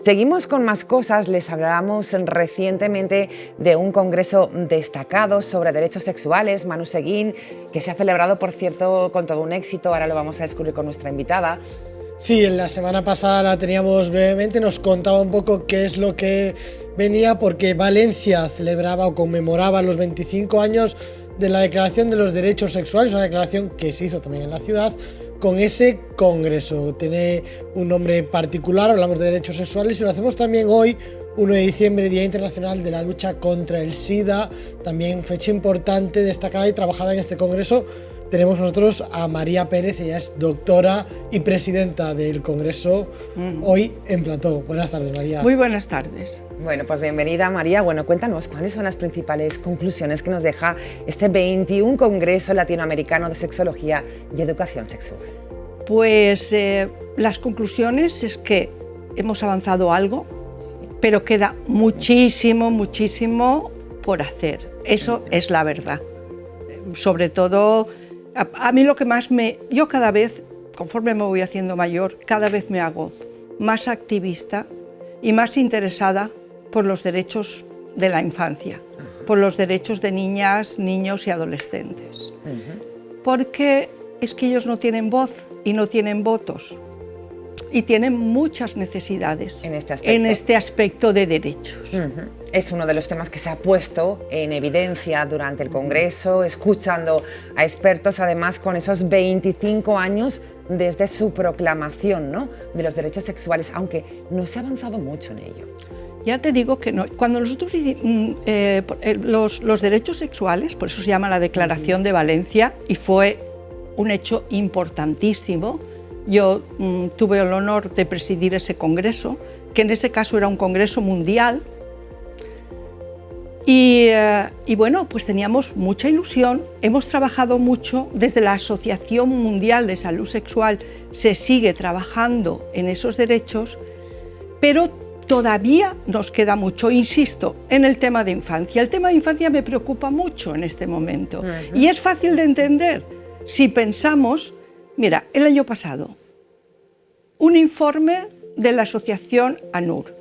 Seguimos con más cosas. Les hablábamos recientemente de un congreso destacado sobre derechos sexuales, Manu Seguín, que se ha celebrado, por cierto, con todo un éxito. Ahora lo vamos a descubrir con nuestra invitada. Sí, en la semana pasada la teníamos brevemente, nos contaba un poco qué es lo que venía, porque Valencia celebraba o conmemoraba los 25 años de la Declaración de los Derechos Sexuales, una declaración que se hizo también en la ciudad, con ese congreso. Tiene un nombre particular, hablamos de derechos sexuales y lo hacemos también hoy, 1 de diciembre, Día Internacional de la Lucha contra el SIDA, también fecha importante, destacada y trabajada en este congreso. Tenemos nosotros a María Pérez, ella es doctora y presidenta del congreso, hoy en plató. Buenas tardes, María. Muy buenas tardes. Bueno, pues bienvenida, María. Bueno, cuéntanos, ¿cuáles son las principales conclusiones que nos deja este 21 Congreso Latinoamericano de Sexología y Educación Sexual? Pues las conclusiones es que hemos avanzado algo, pero queda muchísimo por hacer. Eso es la verdad. Sobre todo, a mí lo que más yo cada vez, conforme me voy haciendo mayor, cada vez me hago más activista y más interesada por los derechos de la infancia, por los derechos de niñas, niños y adolescentes. Porque es que ellos no tienen voz y no tienen votos y tienen muchas necesidades en este aspecto de derechos. Es uno de los temas que se ha puesto en evidencia durante el Congreso, escuchando a expertos, además con esos 25 años desde su proclamación, ¿no?, de los derechos sexuales, aunque no se ha avanzado mucho en ello. Ya te digo que no. Cuando nosotros los derechos sexuales, por eso se llama la Declaración de Valencia, y fue un hecho importantísimo. Yo tuve el honor de presidir ese congreso, que en ese caso era un congreso mundial. Y bueno, pues teníamos mucha ilusión, hemos trabajado mucho, desde la Asociación Mundial de Salud Sexual se sigue trabajando en esos derechos, pero todavía nos queda mucho, insisto, en el tema de infancia. El tema de infancia me preocupa mucho en este momento y es fácil de entender si pensamos, mira, el año pasado, un informe de la Asociación ANUR.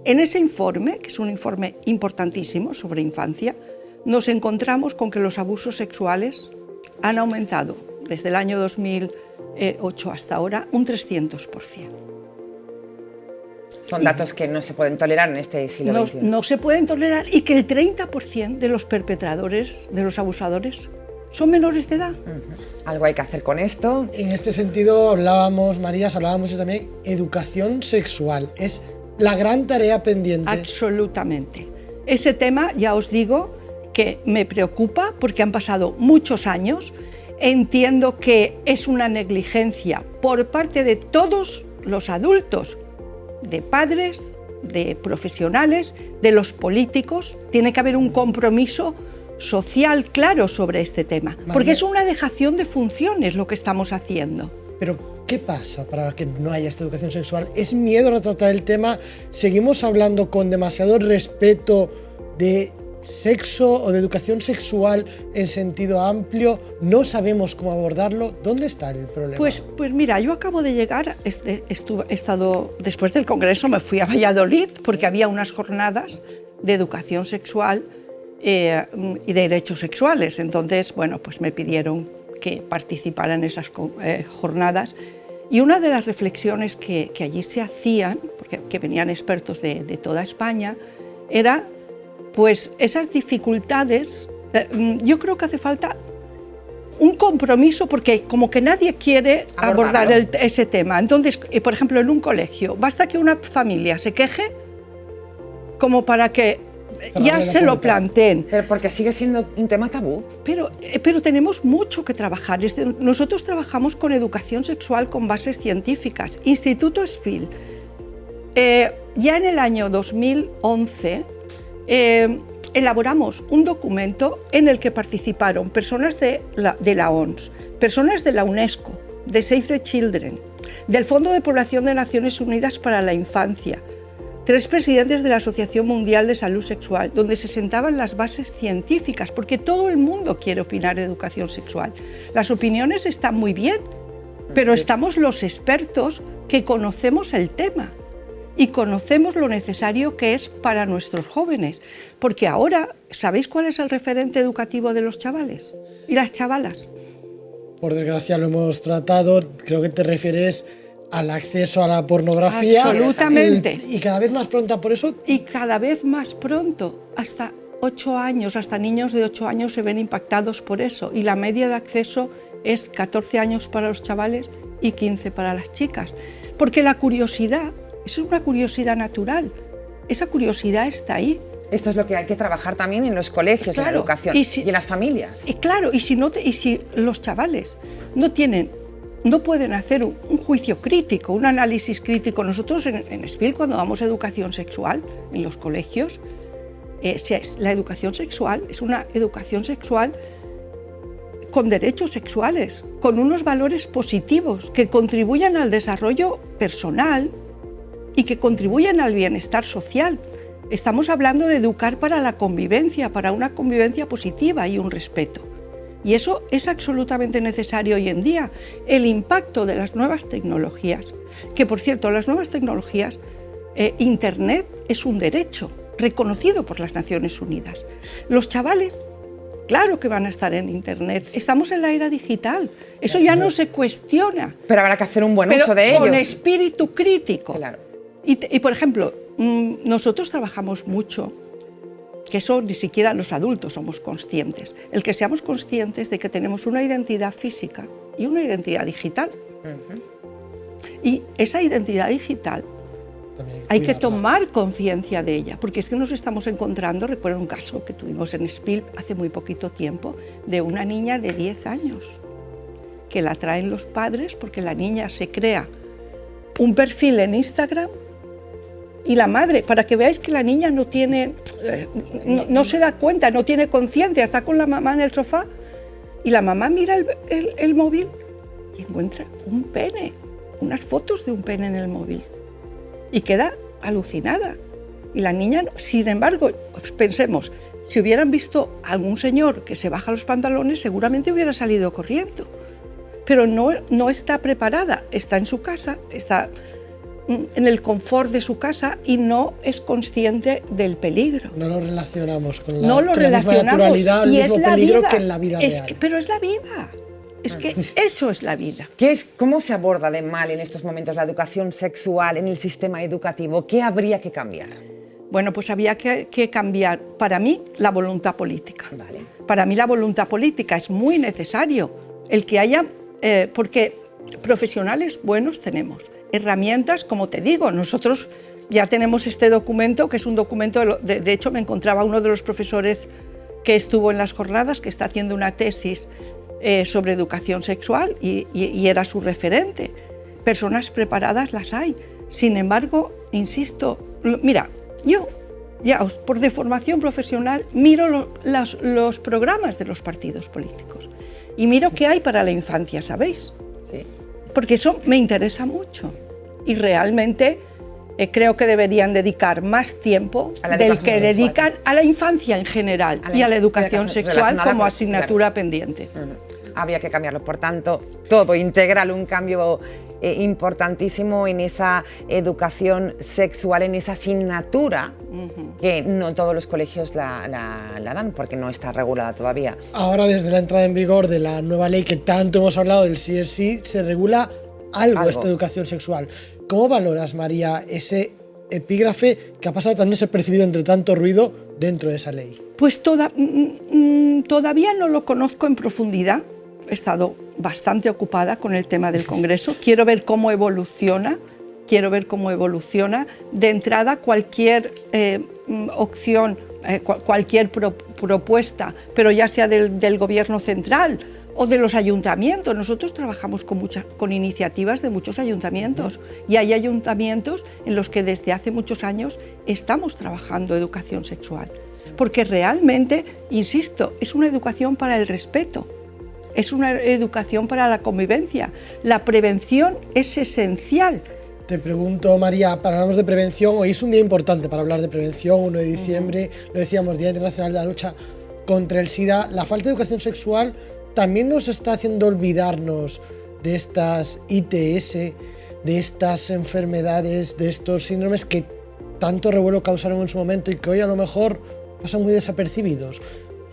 En ese informe, que es un informe importantísimo sobre infancia, nos encontramos con que los abusos sexuales han aumentado desde el año 2008 hasta ahora un 300%. Son datos que no se pueden tolerar en este siglo XXI. No se pueden tolerar, y que el 30% de los perpetradores, de los abusadores, son menores de edad. Algo hay que hacer con esto. En este sentido hablábamos, María, mucho también, educación sexual. Es la gran tarea pendiente. Absolutamente. Ese tema, ya os digo, que me preocupa porque han pasado muchos años. Entiendo que es una negligencia por parte de todos los adultos, de padres, de profesionales, de los políticos. Tiene que haber un compromiso social claro sobre este tema, porque es una dejación de funciones lo que estamos haciendo. Pero, ¿qué pasa para que no haya esta educación sexual? ¿Es miedo a tratar el tema? ¿Seguimos hablando con demasiado respeto de sexo o de educación sexual en sentido amplio? ¿No sabemos cómo abordarlo? ¿Dónde está el problema? Pues mira, yo acabo de llegar, he estado, después del Congreso me fui a Valladolid porque había unas jornadas de educación sexual y de derechos sexuales. Entonces, bueno, pues me pidieron que participara en esas jornadas, y una de las reflexiones que allí se hacían, porque que venían expertos de toda España, era pues esas dificultades. Yo creo que hace falta un compromiso, porque como que nadie quiere abordar ese tema. Entonces, por ejemplo, en un colegio, basta que una familia se queje como para que ya se lo planteen. Pero porque sigue siendo un tema tabú. Pero tenemos mucho que trabajar. Nosotros trabajamos con educación sexual con bases científicas. Instituto SPIL, ya en el año 2011, elaboramos un documento en el que participaron personas de la OMS, personas de la UNESCO, de Save the Children, del Fondo de Población de Naciones Unidas para la Infancia, 3 presidentes de la Asociación Mundial de Salud Sexual, donde se sentaban las bases científicas, porque todo el mundo quiere opinar de educación sexual. Las opiniones están muy bien, pero estamos los expertos que conocemos el tema. y conocemos lo necesario que es para nuestros jóvenes. Porque ahora, ¿sabéis cuál es el referente educativo de los chavales y las chavalas? Por desgracia lo hemos tratado, creo que te refieres al acceso a la pornografía. Absolutamente. Y cada vez más pronta por eso. Y cada vez más pronto, hasta 8 años, hasta niños de 8 años se ven impactados por eso. Y la media de acceso es 14 años para los chavales y 15 para las chicas. Porque la curiosidad, eso es una curiosidad natural, esa curiosidad está ahí. Esto es lo que hay que trabajar también en los colegios, en la educación y en las familias. Y claro, y si los chavales no pueden hacer un juicio crítico, un análisis crítico. Nosotros en SPIL, cuando damos educación sexual en los colegios, la educación sexual es una educación sexual con derechos sexuales, con unos valores positivos que contribuyan al desarrollo personal y que contribuyan al bienestar social. Estamos hablando de educar para la convivencia, para una convivencia positiva y un respeto. Y eso es absolutamente necesario hoy en día. El impacto de las nuevas tecnologías, que por cierto, las nuevas tecnologías, Internet es un derecho reconocido por las Naciones Unidas. Los chavales, claro que van a estar en Internet. Estamos en la era digital. Eso ya no se cuestiona. Pero habrá que hacer un buen uso de ellos. Con espíritu crítico. Claro. Y por ejemplo, nosotros trabajamos mucho, que eso ni siquiera los adultos somos conscientes, el que seamos conscientes de que tenemos una identidad física y una identidad digital. Y esa identidad digital hay que tomar conciencia de ella, porque es que nos estamos encontrando, recuerdo un caso que tuvimos en SPIL hace muy poquito tiempo, de una niña de 10 años, que la traen los padres porque la niña se crea un perfil en Instagram y la madre, para que veáis que la niña no tiene, no se da cuenta, no tiene conciencia, está con la mamá en el sofá y la mamá mira el móvil y encuentra un pene, unas fotos de un pene en el móvil y queda alucinada. Y la niña, sin embargo, pensemos, si hubieran visto a algún señor que se baja los pantalones, seguramente hubiera salido corriendo. Pero no está preparada, está en su casa, está en el confort de su casa y no es consciente del peligro. No lo relacionamos con la misma naturalidad, el mismo peligro que en la vida real. Pero es la vida. Es que eso es la vida. ¿Cómo se aborda de mal en estos momentos la educación sexual en el sistema educativo? ¿Qué habría que cambiar? Bueno, pues habría que cambiar, para mí, la voluntad política. Vale. Para mí la voluntad política es muy necesario. El que haya, porque profesionales buenos tenemos. Herramientas, como te digo, nosotros ya tenemos este documento, que es un documento, de hecho me encontraba uno de los profesores que estuvo en las jornadas, que está haciendo una tesis sobre educación sexual y era su referente. Personas preparadas las hay. Sin embargo, insisto, mira, yo ya por deformación profesional miro los programas de los partidos políticos y miro qué hay para la infancia, ¿sabéis? Sí. Porque eso me interesa mucho y realmente creo que deberían dedicar más tiempo del que dedican a la infancia en general y a la educación sexual como asignatura pendiente. Habría que cambiarlo, por tanto, todo integral, un cambio importantísimo en esa educación sexual, en esa asignatura que no todos los colegios la dan porque no está regulada todavía. Ahora, desde la entrada en vigor de la nueva ley que tanto hemos hablado del sí es sí, se regula algo esta educación sexual. ¿Cómo valoras, María, ese epígrafe que ha pasado tan desapercibido entre tanto ruido dentro de esa ley? Pues todavía no lo conozco en profundidad. He estado bastante ocupada con el tema del Congreso. Quiero ver cómo evoluciona. De entrada, cualquier opción, cualquier propuesta, pero ya sea del Gobierno central o de los ayuntamientos. Nosotros trabajamos con iniciativas de muchos ayuntamientos y hay ayuntamientos en los que desde hace muchos años estamos trabajando educación sexual. Porque realmente, insisto, es una educación para el respeto. Es una educación para la convivencia. La prevención es esencial. Te pregunto, María, para hablar de prevención, hoy es un día importante para hablar de prevención, 1 de diciembre, lo decíamos, Día Internacional de la Lucha contra el SIDA. La falta de educación sexual también nos está haciendo olvidarnos de estas ITS, de estas enfermedades, de estos síndromes que tanto revuelo causaron en su momento y que hoy a lo mejor pasan muy desapercibidos.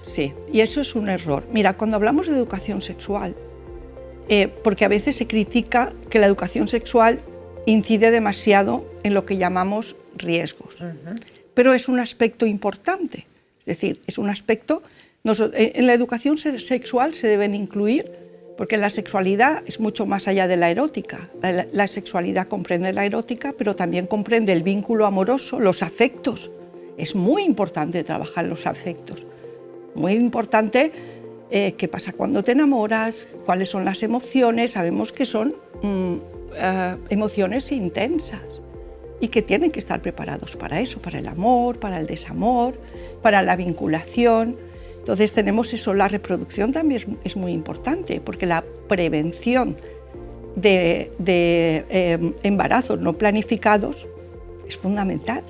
Sí, y eso es un error. Mira, cuando hablamos de educación sexual, porque a veces se critica que la educación sexual incide demasiado en lo que llamamos riesgos, pero es un aspecto importante, es decir, es un aspecto, en la educación sexual se deben incluir, porque la sexualidad es mucho más allá de la erótica, la sexualidad comprende la erótica, pero también comprende el vínculo amoroso, los afectos, es muy importante trabajar los afectos, muy importante qué pasa cuando te enamoras, cuáles son las emociones, sabemos que son emociones intensas y que tienen que estar preparados para eso, para el amor, para el desamor, para la vinculación. Entonces tenemos eso, la reproducción también es muy importante, porque la prevención de embarazos no planificados es fundamental.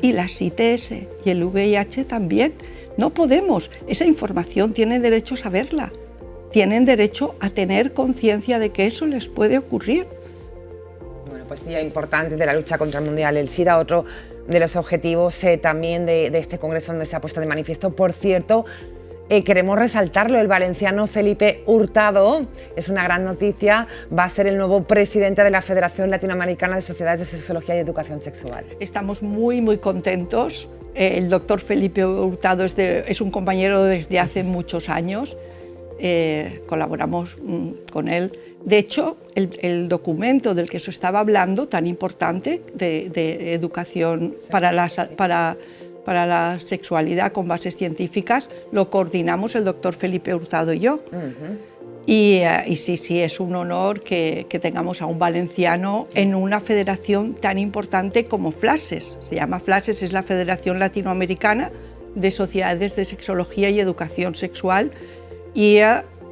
Y las ITS y el VIH también. No podemos, esa información tienen derecho a saberla, tienen derecho a tener conciencia de que eso les puede ocurrir. Bueno, pues día importante de la lucha contra el mundial el SIDA, otro de los objetivos también de este congreso donde se ha puesto de manifiesto. Por cierto, queremos resaltarlo, el valenciano Felipe Hurtado, es una gran noticia, va a ser el nuevo presidente de la Federación Latinoamericana de Sociedades de Sexología y Educación Sexual. Estamos muy, muy contentos. El doctor Felipe Hurtado es un compañero desde hace muchos años, colaboramos con él. De hecho, el documento del que se estaba hablando, tan importante, de educación para la sexualidad con bases científicas, lo coordinamos el doctor Felipe Hurtado y yo. Y sí, es un honor que tengamos a un valenciano en una federación tan importante como FLASES. Se llama FLASES, es la Federación Latinoamericana de Sociedades de Sexología y Educación Sexual, y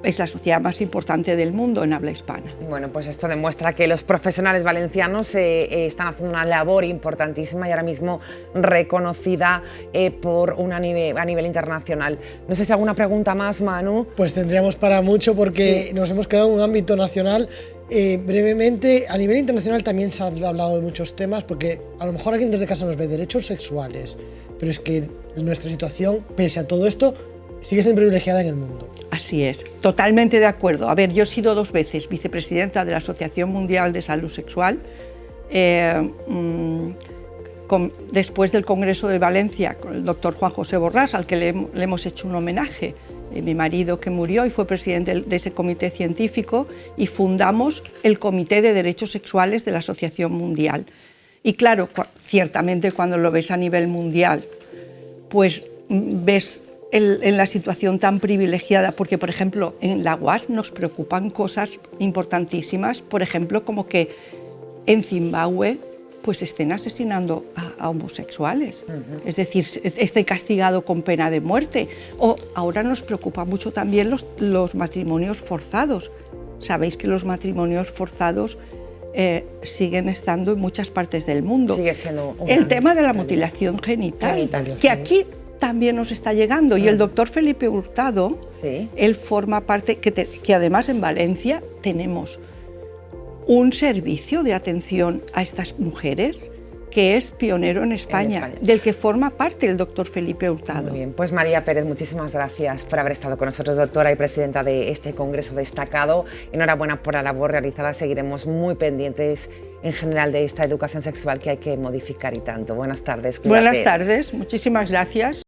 es la sociedad más importante del mundo en habla hispana. Bueno, pues esto demuestra que los profesionales valencianos están haciendo una labor importantísima y ahora mismo reconocida a nivel internacional. No sé si alguna pregunta más, Manu. Pues tendríamos para mucho porque nos hemos quedado en un ámbito nacional. Brevemente, a nivel internacional también se ha hablado de muchos temas, porque a lo mejor alguien desde casa nos ve derechos sexuales, pero es que nuestra situación, pese a todo esto, sigue siendo privilegiada en el mundo. Así es, totalmente de acuerdo. A ver, yo he sido 2 veces vicepresidenta de la Asociación Mundial de Salud Sexual. Después del Congreso de Valencia, con el doctor Juan José Borrás, al que le hemos hecho un homenaje, mi marido que murió y fue presidente de ese comité científico, y fundamos el Comité de Derechos Sexuales de la Asociación Mundial. Y claro, ciertamente cuando lo ves a nivel mundial, pues ves en la situación tan privilegiada, porque por ejemplo en la UAS nos preocupan cosas importantísimas, por ejemplo como que en Zimbabue pues estén asesinando a homosexuales, es decir, esté castigado con pena de muerte. O ahora nos preocupa mucho también los matrimonios forzados. Sabéis que los matrimonios forzados siguen estando en muchas partes del mundo. Sigue siendo el tema de la mutilación genital, que aquí también nos está llegando, y el doctor Felipe Hurtado, él forma parte, que además en Valencia tenemos un servicio de atención a estas mujeres que es pionero en España, del que forma parte el doctor Felipe Hurtado. Muy bien, pues María Pérez, muchísimas gracias por haber estado con nosotros, doctora y presidenta de este congreso destacado. Enhorabuena por la labor realizada, seguiremos muy pendientes en general de esta educación sexual que hay que modificar y tanto. Buenas tardes. Buenas tardes, muchísimas gracias.